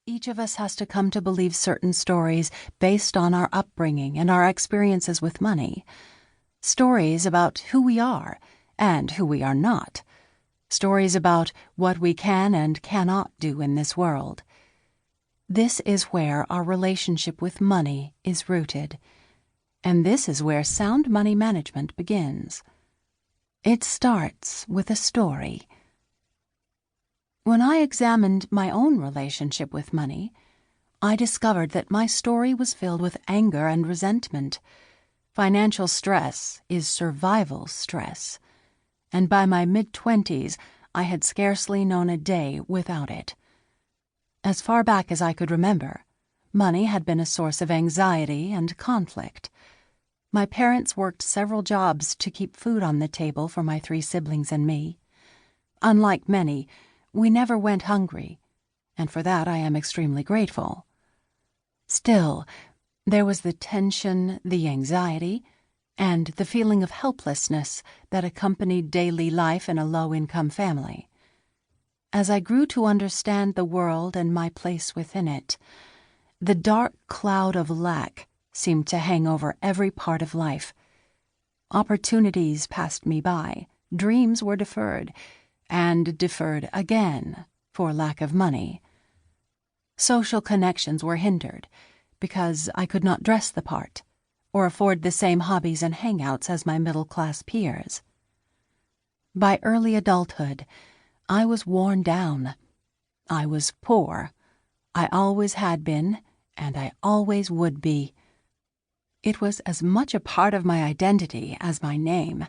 Each of us has to come to believe certain stories based on our upbringing and our experiences with money. Stories about who we are and who we are not. Stories about what we can and cannot do in this world. This is where our relationship with money is rooted. And this is where sound money management begins. It starts with a story. When I examined my own relationship with money, I discovered that my story was filled with anger and resentment. Financial stress is survival stress, and by my mid-20s, I had scarcely known a day without it. As far back as I could remember, money had been a source of anxiety and conflict. My parents worked several jobs to keep food on the table for my 3 siblings and me. Unlike many, we never went hungry, and for that I am extremely grateful. Still, there was the tension, the anxiety, and the feeling of helplessness that accompanied daily life in a low-income family. As I grew to understand the world and my place within it, the dark cloud of lack seemed to hang over every part of life. Opportunities passed me by, dreams were deferred, and deferred again for lack of money. Social connections were hindered because I could not dress the part or afford the same hobbies and hangouts as my middle-class peers. By early adulthood, I was worn down. I was poor. I always had been, and I always would be. It was as much a part of my identity as my name.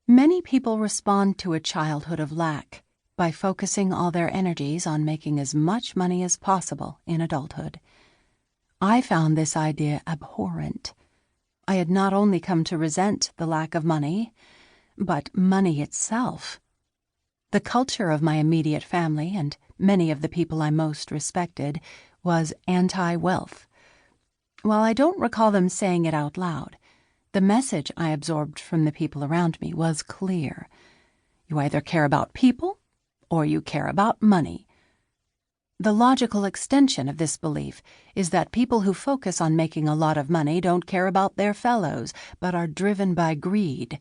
Many people respond to a childhood of lack by focusing all their energies on making as much money as possible in adulthood. I found this idea abhorrent. I had not only come to resent the lack of money, but money itself. The culture of my immediate family and many of the people I most respected was anti-wealth. While I don't recall them saying it out loud, the message I absorbed from the people around me was clear. You either care about people or you care about money. The logical extension of this belief is that people who focus on making a lot of money don't care about their fellows, but are driven by greed.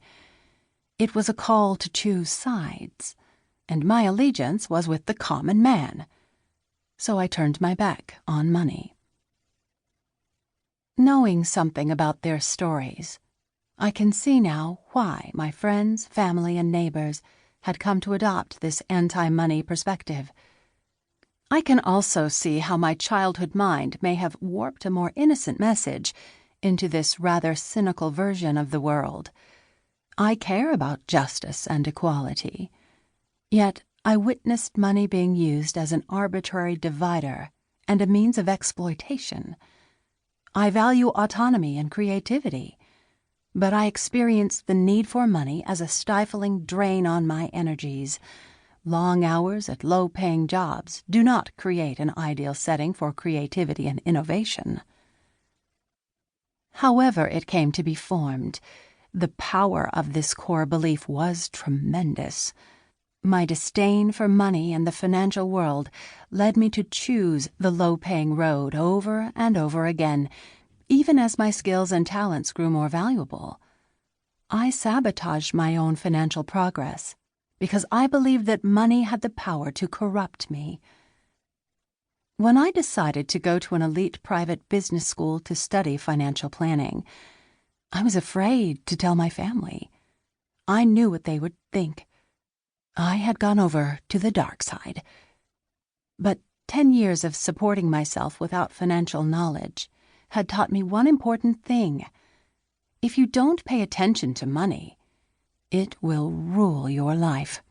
It was a call to choose sides, and my allegiance was with the common man. So I turned my back on money. Knowing something about their stories, I can see now why my friends, family, and neighbors had come to adopt this anti-money perspective. I can also see how my childhood mind may have warped a more innocent message into this rather cynical version of the world. I care about justice and equality, yet I witnessed money being used as an arbitrary divider and a means of exploitation. I value autonomy and creativity, but I experience the need for money as a stifling drain on my energies. Long hours at low-paying jobs do not create an ideal setting for creativity and innovation. However it came to be formed, the power of this core belief was tremendous. My disdain for money and the financial world led me to choose the low-paying road over and over again, even as my skills and talents grew more valuable. I sabotaged my own financial progress because I believed that money had the power to corrupt me. When I decided to go to an elite private business school to study financial planning, I was afraid to tell my family. I knew what they would think. I had gone over to the dark side. But 10 years of supporting myself without financial knowledge had taught me one important thing. If you don't pay attention to money, it will rule your life.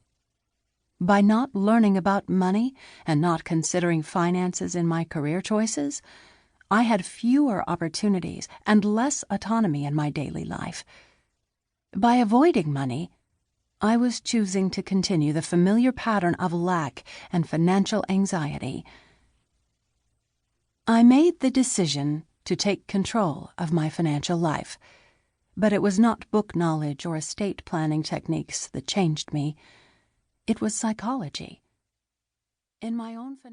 By not learning about money and not considering finances in my career choices, I had fewer opportunities and less autonomy in my daily life. By avoiding money, I was choosing to continue the familiar pattern of lack and financial anxiety. I made the decision to take control of my financial life, but it was not book knowledge or estate planning techniques that changed me. It was psychology. In my own financial